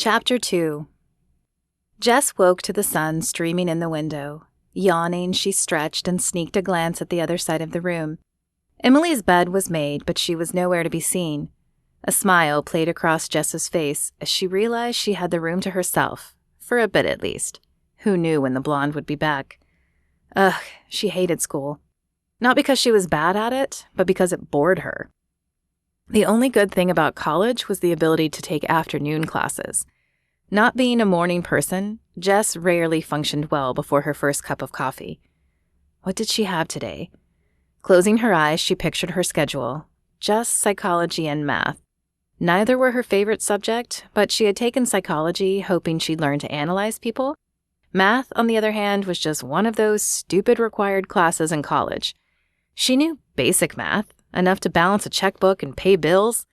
Chapter 2. Jess woke to the sun streaming in the window. Yawning, she stretched and sneaked a glance at the other side of the room. Emily's bed was made, but she was nowhere to be seen. A smile played across Jess's face as she realized she had the room to herself, for a bit at least. Who knew when the blonde would be back? Ugh, she hated school. Not because she was bad at it, but because it bored her. The only good thing about college was the ability to take afternoon classes. Not being a morning person, Jess rarely functioned well before her first cup of coffee. What did she have today? Closing her eyes, she pictured her schedule. Just psychology and math. Neither were her favorite subject, but she had taken psychology hoping she'd learn to analyze people. Math, on the other hand, was just one of those stupid required classes in college. She knew basic math, enough to balance a checkbook and pay bills.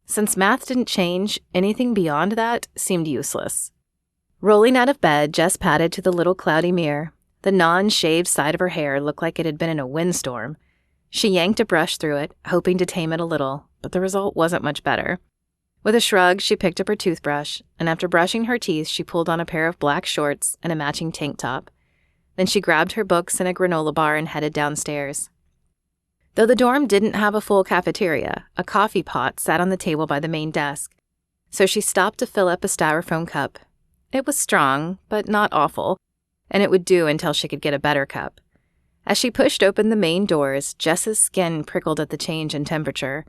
Since math didn't change, anything beyond that seemed useless. Rolling out of bed, Jess padded to the little cloudy mirror. The non-shaved side of her hair looked like it had been in a windstorm. She yanked a brush through it, hoping to tame it a little, but the result wasn't much better. With a shrug, she picked up her toothbrush, and after brushing her teeth, she pulled on a pair of black shorts and a matching tank top. Then she grabbed her books and a granola bar and headed downstairs. Though the dorm didn't have a full cafeteria, a coffee pot sat on the table by the main desk. So she stopped to fill up a styrofoam cup. It was strong, but not awful, and it would do until she could get a better cup. As she pushed open the main doors, Jess's skin prickled at the change in temperature.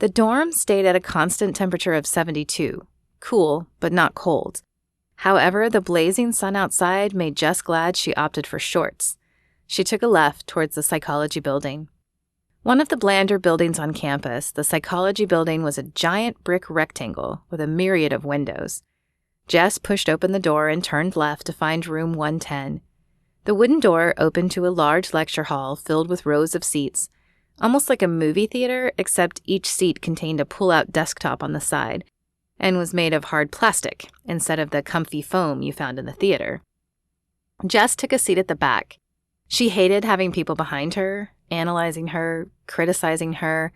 The dorm stayed at a constant temperature of 72, cool, but not cold. However, the blazing sun outside made Jess glad she opted for shorts. She took a left towards the psychology building. One of the blander buildings on campus, the psychology building was a giant brick rectangle with a myriad of windows. Jess pushed open the door and turned left to find room 110. The wooden door opened to a large lecture hall filled with rows of seats, almost like a movie theater, except each seat contained a pull-out desktop on the side and was made of hard plastic instead of the comfy foam you found in the theater. Jess took a seat at the back. She hated having people behind her, analyzing her, criticizing her.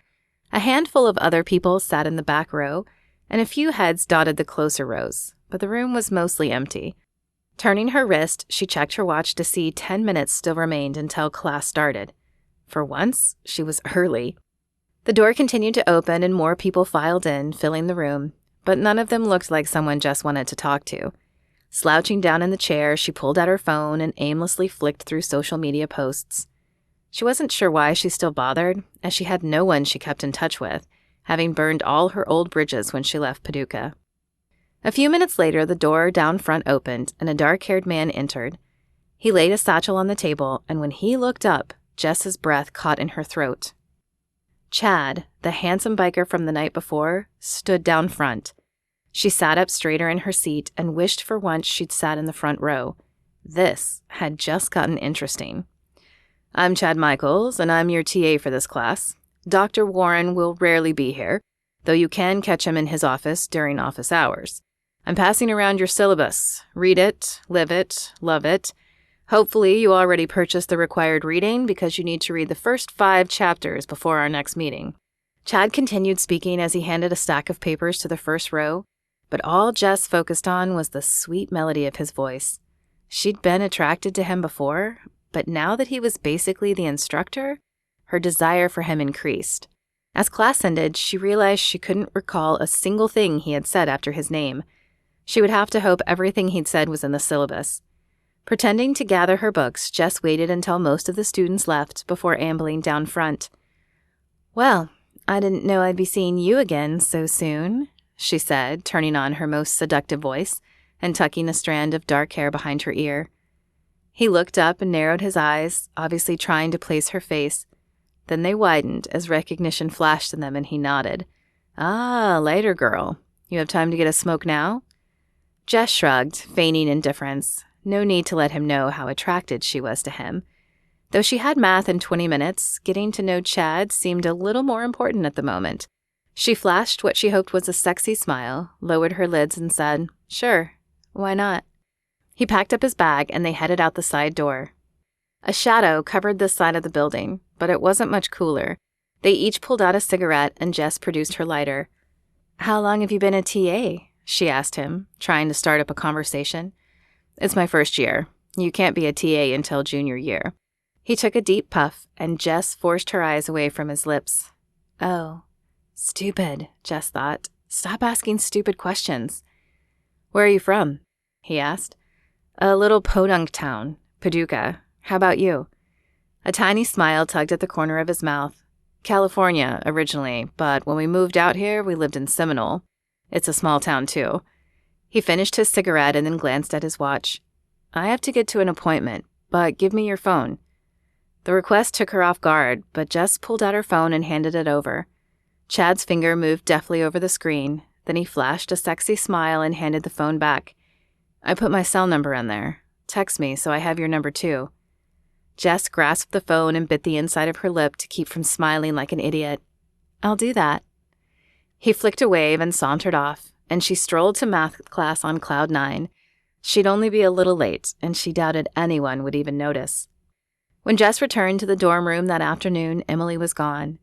A handful of other people sat in the back row, and a few heads dotted the closer rows, but the room was mostly empty. Turning her wrist, she checked her watch to see 10 minutes still remained until class started. For once, she was early. The door continued to open and more people filed in, filling the room, but none of them looked like someone Jess wanted to talk to. Slouching down in the chair, she pulled out her phone and aimlessly flicked through social media posts. She wasn't sure why she still bothered, as she had no one she kept in touch with, having burned all her old bridges when she left Paducah. A few minutes later, the door down front opened, and a dark-haired man entered. He laid a satchel on the table, and when he looked up, Jess's breath caught in her throat. Chad, the handsome biker from the night before, stood down front. She sat up straighter in her seat and wished for once she'd sat in the front row. This had just gotten interesting. "I'm Chad Michaels, and I'm your TA for this class. Dr. Warren will rarely be here, though you can catch him in his office during office hours. I'm passing around your syllabus. Read it, live it, love it. Hopefully you already purchased the required reading because you need to read the first 5 chapters before our next meeting." Chad continued speaking as he handed a stack of papers to the first row, but all Jess focused on was the sweet melody of his voice. She'd been attracted to him before, but now that he was basically the instructor, her desire for him increased. As class ended, she realized she couldn't recall a single thing he had said after his name. She would have to hope everything he'd said was in the syllabus. Pretending to gather her books, Jess waited until most of the students left before ambling down front. "Well, I didn't know I'd be seeing you again so soon," she said, turning on her most seductive voice and tucking a strand of dark hair behind her ear. He looked up and narrowed his eyes, obviously trying to place her face. Then they widened as recognition flashed in them, and he nodded. "Ah, later, girl. You have time to get a smoke now?" Jess shrugged, feigning indifference. No need to let him know how attracted she was to him. Though she had math in 20 minutes, getting to know Chad seemed a little more important at the moment. She flashed what she hoped was a sexy smile, lowered her lids, and said, "Sure, why not?" He packed up his bag, and they headed out the side door. A shadow covered this side of the building, but it wasn't much cooler. They each pulled out a cigarette, and Jess produced her lighter. "How long have you been a TA?" she asked him, trying to start up a conversation. It's my first year. You can't be a TA until junior year. He took a deep puff, and Jess forced her eyes away from his lips. Oh, stupid, Jess thought. Stop asking stupid questions. Where are you from? He asked. A little podunk town, Paducah. How about you? A tiny smile tugged at the corner of his mouth. California, originally, but when we moved out here, we lived in Seminole. It's a small town, too. He finished his cigarette and then glanced at his watch. I have to get to an appointment, but give me your phone. The request took her off guard, but Jess pulled out her phone and handed it over. Chad's finger moved deftly over the screen. Then he flashed a sexy smile and handed the phone back. I put my cell number in there. Text me so I have your number too. Jess grasped the phone and bit the inside of her lip to keep from smiling like an idiot. I'll do that. He flicked a wave and sauntered off, and she strolled to math class on cloud 9. She'd only be a little late, and she doubted anyone would even notice. When Jess returned to the dorm room that afternoon, Emily was gone.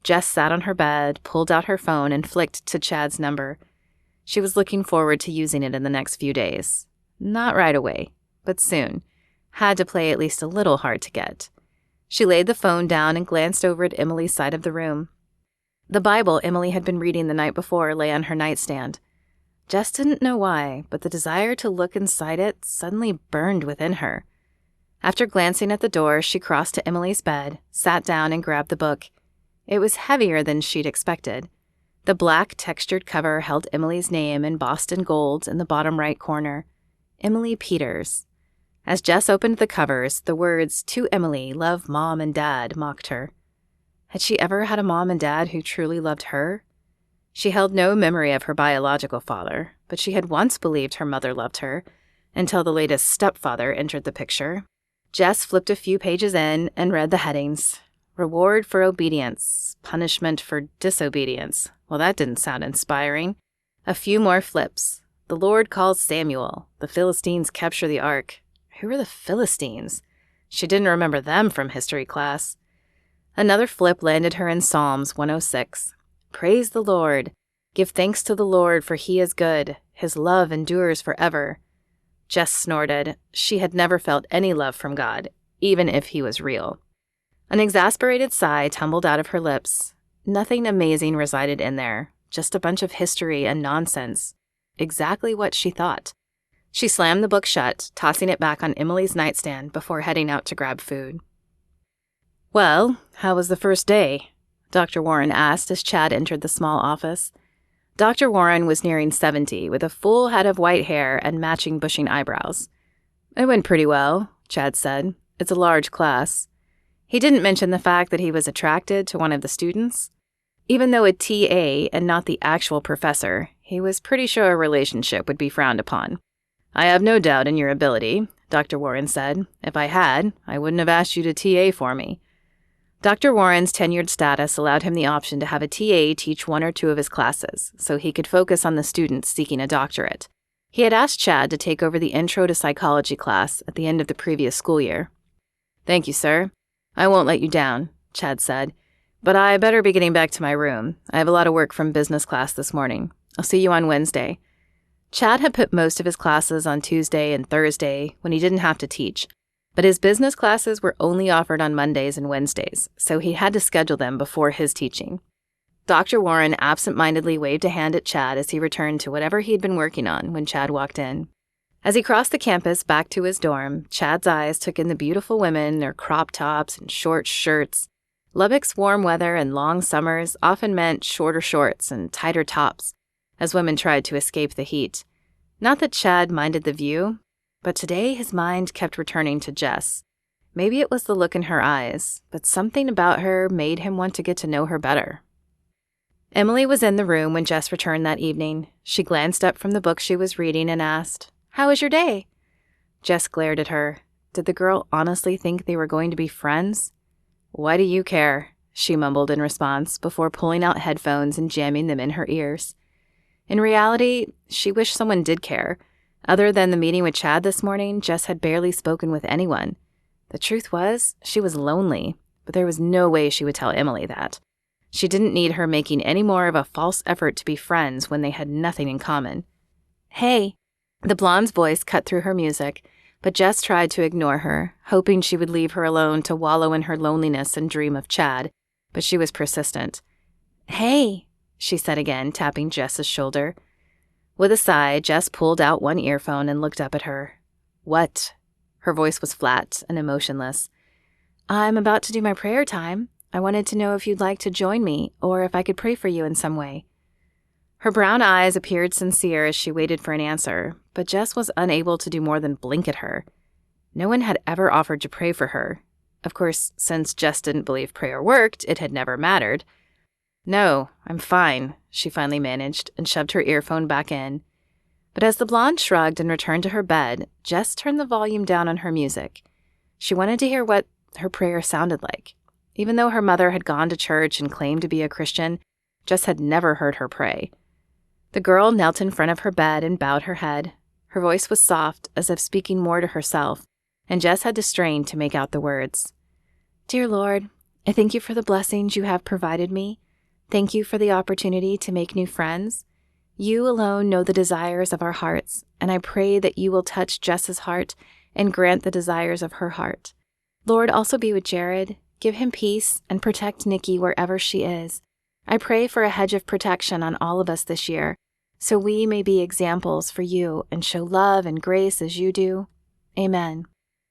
Jess sat on her bed, pulled out her phone, and flicked to Chad's number. She was looking forward to using it in the next few days. Not right away, but soon. Had to play at least a little hard to get. She laid the phone down and glanced over at Emily's side of the room. The Bible Emily had been reading the night before lay on her nightstand. Jess didn't know why, but the desire to look inside it suddenly burned within her. After glancing at the door, she crossed to Emily's bed, sat down, and grabbed the book. It was heavier than she'd expected. The black, textured cover held Emily's name embossed in gold in the bottom right corner. Emily Peters. As Jess opened the covers, the words, "To Emily, love Mom and Dad," mocked her. Had she ever had a mom and dad who truly loved her? She held no memory of her biological father, but she had once believed her mother loved her, until the latest stepfather entered the picture. Jess flipped a few pages in and read the headings. Reward for obedience, punishment for disobedience. Well, that didn't sound inspiring. A few more flips. The Lord calls Samuel. The Philistines capture the ark. Who were the Philistines? She didn't remember them from history class. Another flip landed her in Psalms 106. Praise the Lord. Give thanks to the Lord, for he is good. His love endures forever. Jess snorted. She had never felt any love from God, even if he was real. An exasperated sigh tumbled out of her lips. Nothing amazing resided in there, just a bunch of history and nonsense. Exactly what she thought. She slammed the book shut, tossing it back on Emily's nightstand before heading out to grab food. Well, how was the first day? Dr. Warren asked as Chad entered the small office. Dr. Warren was nearing 70, with a full head of white hair and matching bushing eyebrows. It went pretty well, Chad said. It's a large class. He didn't mention the fact that he was attracted to one of the students. Even though a TA and not the actual professor, he was pretty sure a relationship would be frowned upon. I have no doubt in your ability, Dr. Warren said. If I had, I wouldn't have asked you to TA for me. Dr. Warren's tenured status allowed him the option to have a TA teach one or two of his classes, so he could focus on the students seeking a doctorate. He had asked Chad to take over the Intro to Psychology class at the end of the previous school year. Thank you, sir. I won't let you down, Chad said. But I better be getting back to my room. I have a lot of work from business class this morning. I'll see you on Wednesday. Chad had put most of his classes on Tuesday and Thursday when he didn't have to teach, but his business classes were only offered on Mondays and Wednesdays, so he had to schedule them before his teaching. Dr. Warren absent-mindedly waved a hand at Chad as he returned to whatever he'd been working on when Chad walked in. As he crossed the campus back to his dorm, Chad's eyes took in the beautiful women, their crop tops and short shirts. Lubbock's warm weather and long summers often meant shorter shorts and tighter tops, as women tried to escape the heat. Not that Chad minded the view, but today his mind kept returning to Jess. Maybe it was the look in her eyes, but something about her made him want to get to know her better. Emily was in the room when Jess returned that evening. She glanced up from the book she was reading and asked, "How was your day?" Jess glared at her. Did the girl honestly think they were going to be friends? "Why do you care?" she mumbled in response before pulling out headphones and jamming them in her ears. In reality, she wished someone did care. Other than the meeting with Chad this morning, Jess had barely spoken with anyone. The truth was, she was lonely, but there was no way she would tell Emily that. She didn't need her making any more of a false effort to be friends when they had nothing in common. Hey. The blonde's voice cut through her music, but Jess tried to ignore her, hoping she would leave her alone to wallow in her loneliness and dream of Chad, but she was persistent. Hey, she said again, tapping Jess's shoulder. With a sigh, Jess pulled out one earphone and looked up at her. What? Her voice was flat and emotionless. I'm about to do my prayer time. I wanted to know if you'd like to join me, or if I could pray for you in some way. Her brown eyes appeared sincere as she waited for an answer, but Jess was unable to do more than blink at her. No one had ever offered to pray for her. Of course, since Jess didn't believe prayer worked, it had never mattered. No, I'm fine, she finally managed, and shoved her earphone back in. But as the blonde shrugged and returned to her bed, Jess turned the volume down on her music. She wanted to hear what her prayer sounded like. Even though her mother had gone to church and claimed to be a Christian, Jess had never heard her pray. The girl knelt in front of her bed and bowed her head. Her voice was soft, as if speaking more to herself, and Jess had to strain to make out the words. Dear Lord, I thank you for the blessings you have provided me. Thank you for the opportunity to make new friends. You alone know the desires of our hearts, and I pray that you will touch Jess's heart and grant the desires of her heart. Lord, also be with Jared. Give him peace and protect Nikki wherever she is. I pray for a hedge of protection on all of us this year, so we may be examples for you and show love and grace as you do. Amen.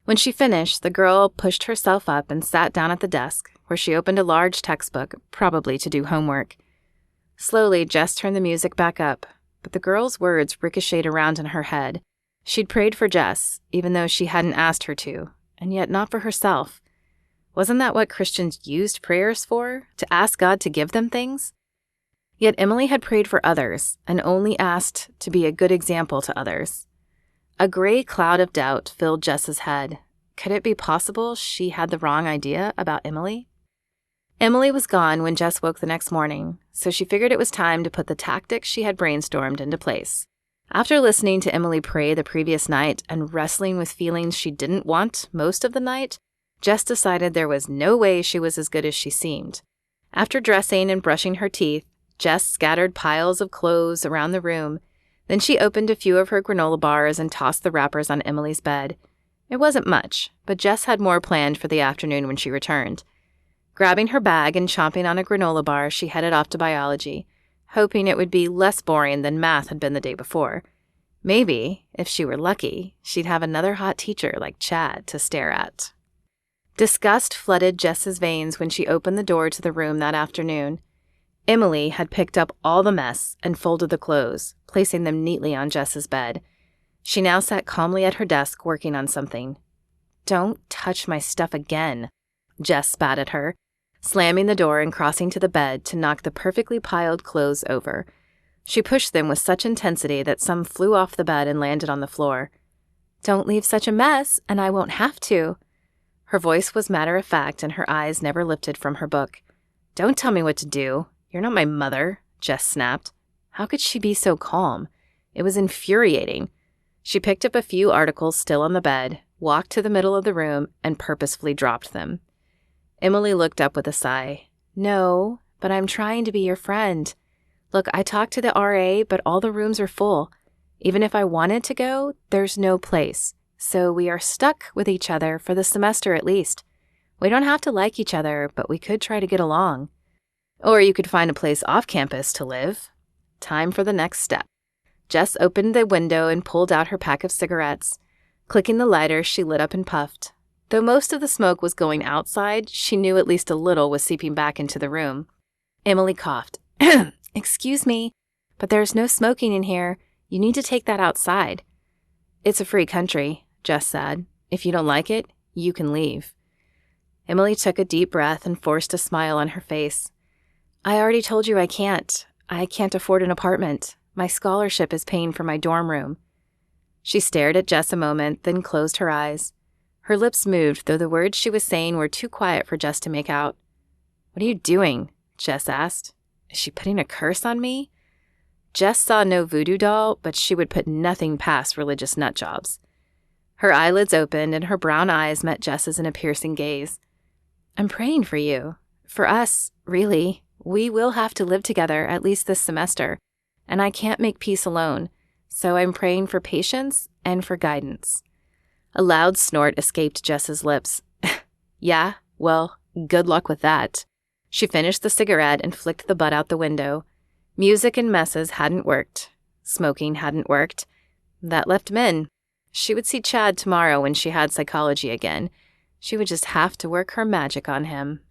When she finished, the girl pushed herself up and sat down at the desk, where she opened a large textbook, probably to do homework. Slowly, Jess turned the music back up, but the girl's words ricocheted around in her head. She'd prayed for Jess, even though she hadn't asked her to, and yet not for herself. Wasn't that what Christians used prayers for? To ask God to give them things? Yet Emily had prayed for others and only asked to be a good example to others. A gray cloud of doubt filled Jess's head. Could it be possible she had the wrong idea about Emily? Emily was gone when Jess woke the next morning, so she figured it was time to put the tactics she had brainstormed into place. After listening to Emily pray the previous night and wrestling with feelings she didn't want most of the night, Jess decided there was no way she was as good as she seemed. After dressing and brushing her teeth, Jess scattered piles of clothes around the room. Then she opened a few of her granola bars and tossed the wrappers on Emily's bed. It wasn't much, but Jess had more planned for the afternoon when she returned. Grabbing her bag and chomping on a granola bar, she headed off to biology, hoping it would be less boring than math had been the day before. Maybe, if she were lucky, she'd have another hot teacher like Chad to stare at. Disgust flooded Jess's veins when she opened the door to the room that afternoon. Emily had picked up all the mess and folded the clothes, placing them neatly on Jess's bed. She now sat calmly at her desk working on something. Don't touch my stuff again, Jess spat at her, slamming the door and crossing to the bed to knock the perfectly piled clothes over. She pushed them with such intensity that some flew off the bed and landed on the floor. Don't leave such a mess, and I won't have to. Her voice was matter-of-fact, and her eyes never lifted from her book. Don't tell me what to do. You're not my mother, Jess snapped. How could she be so calm? It was infuriating. She picked up a few articles still on the bed, walked to the middle of the room, and purposefully dropped them. Emily looked up with a sigh. No, but I'm trying to be your friend. Look, I talked to the RA, but all the rooms are full. Even if I wanted to go, there's no place. So we are stuck with each other for the semester at least. We don't have to like each other, but we could try to get along. Or you could find a place off campus to live. Time for the next step. Jess opened the window and pulled out her pack of cigarettes. Clicking the lighter, she lit up and puffed. Though most of the smoke was going outside, she knew at least a little was seeping back into the room. Emily coughed. Excuse me, but there's no smoking in here. You need to take that outside. It's a free country, Jess said. If you don't like it, you can leave. Emily took a deep breath and forced a smile on her face. I already told you I can't. I can't afford an apartment. My scholarship is paying for my dorm room. She stared at Jess a moment, then closed her eyes. Her lips moved, though the words she was saying were too quiet for Jess to make out. What are you doing? Jess asked. Is she putting a curse on me? Jess saw no voodoo doll, but she would put nothing past religious nutjobs. Her eyelids opened and her brown eyes met Jess's in a piercing gaze. I'm praying for you. For us, really. We will have to live together, at least this semester. And I can't make peace alone. So I'm praying for patience and for guidance. A loud snort escaped Jess's lips. Yeah, well, good luck with that. She finished the cigarette and flicked the butt out the window. Music and messes hadn't worked. Smoking hadn't worked. That left Min. She would see Chad tomorrow when she had psychology again. She would just have to work her magic on him.